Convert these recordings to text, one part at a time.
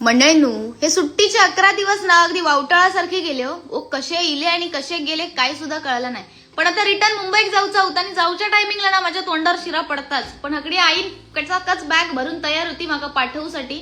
मंडळींनो, हे सुट्टीचे 11 दिवस ना अगदी वावटाळासारखे गेले हो. कसे इले आणि कसे गेले काही सुद्धा कळलं नाही. पण आता रिटर्न मुंबईत जाऊचा होता आणि जाऊच्या टायमिंगला ना माझ्या तोंडावर शिरा पडताच. पण हकडी आई कच बॅग भरून तयार होती माका पाठवूसाठी.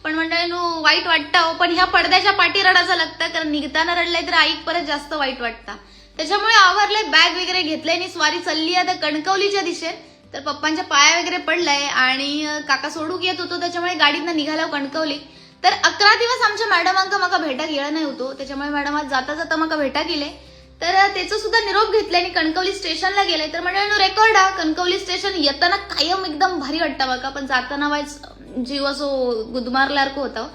पण मंडळींनो वाईट वाटतं, पण ह्या पडद्याच्या पाठी रडायचं लागतं, कारण निघताना रडलंय तर आईक परत जास्त वाईट वाटतं. त्याच्यामुळे आवरले, बॅग वगैरे घेतले आणि स्वारी चालली आता कणकवलीच्या दिशेत. तर पप्पांच्या पाया वगैरे पडलाय आणि काका सोडूक येत होतो, त्याच्यामुळे गाडीतनं निघालो कणकवली. तर 11 दिवस आमच्या मॅडमांका माका भेटा गेलं नाही होतो, त्याच्यामुळे मॅडम आज जाता जाता माका भेटा गेले. तर त्याचं सुद्धा निरोप घेतले आणि कणकवली स्टेशनला गेले. तर मंडळींनो रेकॉर्ड हा कणकवली स्टेशन येताना कायम एकदम भारी वाटतं माका, पण जाताना वाईच जीव असो गुदमारल्यासारखं होतं.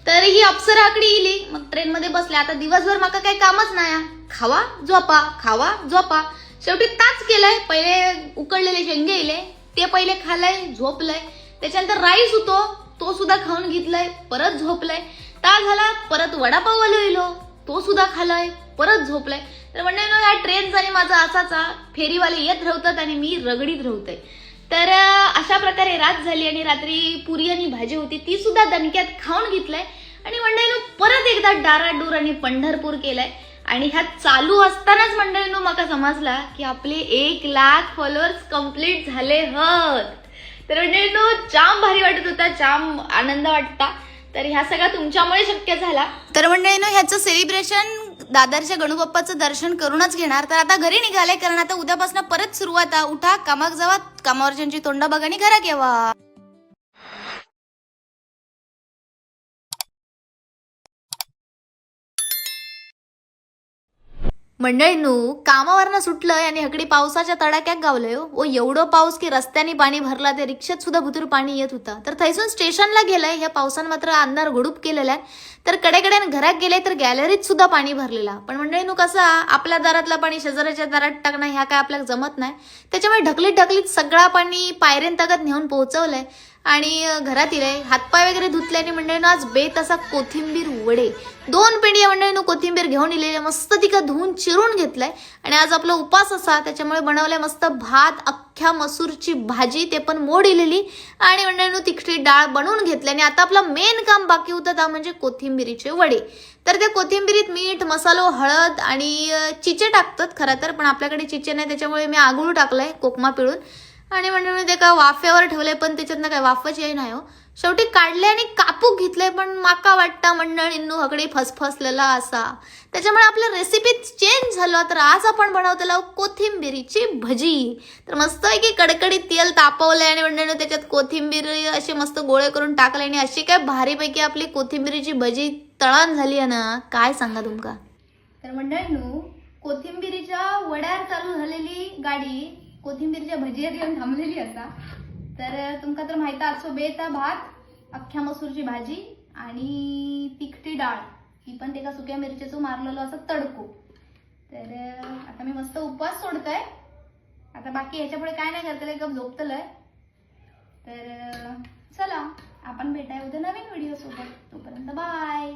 तर ही अप्सरा आकडी इली, मग ट्रेन मध्ये बसले. आता दिवसभर माका काही कामच नाही, खावा झोपा खावा झोपा. शेवटी ताच केलंय. पहिले उकडलेले शेंगे इले, ते पहिले खाल्लंय, झोपलंय. त्याच्यानंतर राईस होतो, तो सुद्धा खाऊन घेतलाय, परत झोपलाय. ता झाला, परत वडापाव इलो, तो सुद्धा खाल्लाय, परत झोपलाय. तर म्हणजे ह्या ट्रेनचा आणि माझा असाचा फेरीवाले येत राहतात आणि मी रगडीत राहते. तर अशा प्रकारे रात झाली आणि रात्री पुरी आणि भाजी होती, ती सुद्धा दणक्यात खाऊन घेतलंय. आणि मंडळींनो परत एकदा डाराडूर आणि पंढरपूर केलंय. आणि ह्या चालू असतानाच मंडळींनो माका समजला की आपले 1 लाख फॉलोअर्स कंप्लीट झाले हत. तर मंडळींनो जाम भारी वाटत होता, जाम आनंद वाटता. तर ह्या सगळा तुमच्यामुळे शक्य झाला. तर मंडळींनो ह्याचं सेलिब्रेशन दादरच्या गणूबाप्पाचं दर्शन करूनच घेणार. तर आता घरी निघाले, कारण आता उद्यापासून परत सुरुवात. उठा, कामाक जावा, कामावरच्यांची तोंड बघा आणि घरात येवा. मंडळींनो कामावरनं सुटलंय आणि हकडी पावसाच्या तडाक्यात गावलंय हो. एवढं पाऊस की रस्त्याने पाणी भरला, ते रिक्षात सुद्धा भुतूर पाणी येत होता. तर थैसून स्टेशनला गेलंय. ह्या पावसानं मात्र अंधार घडूप केलेला आहे. तर कडेकडेने घरात गेले तर गॅलरीत सुद्धा पाणी भरलेला. पण मंडळींनो कसं आपल्या दारातला पाणी शेजाऱ्याच्या दारात टाकणं ह्या काय आपल्याला जमत नाही. त्याच्यामुळे ढकलीत सगळा पाणी पायऱ्यांतगत नेऊन पोहोचवलंय आणि घरात इलंय. हातपाय वगैरे धुतल्याने मंडळींनो आज बेत असा कोथिंबीर वडे 2 पेंडिया मंडळींनो कोथिंबीर घेऊन इलेले, मस्त तिका धुवून चिरून घेतलाय. आणि आज आपला उपास असा, त्याच्यामुळे बनवलाय मस्त भात, अख्ख्या मसूरची भाजी, ते पण मोड इलेली, आणि मंडळींनो तिखटी डाळ बनवून घेतली. आणि आता आपलं मेन काम बाकी होतं त्या म्हणजे कोथिंबीरीचे वडे. तर त्या कोथिंबीरीत मीठ, मसालो, हळद आणि चिचे टाकतात खरं तर, पण आपल्याकडे चिचे नाही, त्याच्यामुळे मी आगळू टाकलाय कोकमा पिळून. आणि म्हणजे ते का वाफेवर ठेवले, पण त्याच्यातनं काय वाफच नाही हो. शेवटी काढले आणि कापूक घेतले, पण माका वाटतं मंडळींनो हकडी फसफसलेला असा, त्याच्यामुळे आपल्या रेसिपी चेंज झालं. तर आज आपण बनवतेला कोथिंबीरीची भजी. तर मस्त आहे की कडकडीत तेल तापवलंय आणि मंडळींनो त्याच्यात कोथिंबीर असे मस्त गोळे करून टाकले आणि अशी काय भारीपैकी आपली कोथिंबीरीची भजी तळण झाली आहे ना, काय सांगा तुमका. तर मंडळींनो कोथिंबीरीच्या वड्यावर चालू झालेली गाडी कोथिंबीरच्या भजीवर येऊन थांबलेली असा. तर तुमका तर माहिती आजचो बेत भात, अख्ख्या मसूरची भाजी आणि तिखटी डाळ, ही पण ते का सुक्या मिरचीचं मारलेलं असं तडको. तर आता मी मस्त उपवास सोडतोय. आता बाकी ह्याच्यापुढे काय नाही करतलंय, गप झोपतलंय. तर चला आपण भेटाय उद्या नवीन व्हिडिओ सोबत. तोपर्यंत बाय.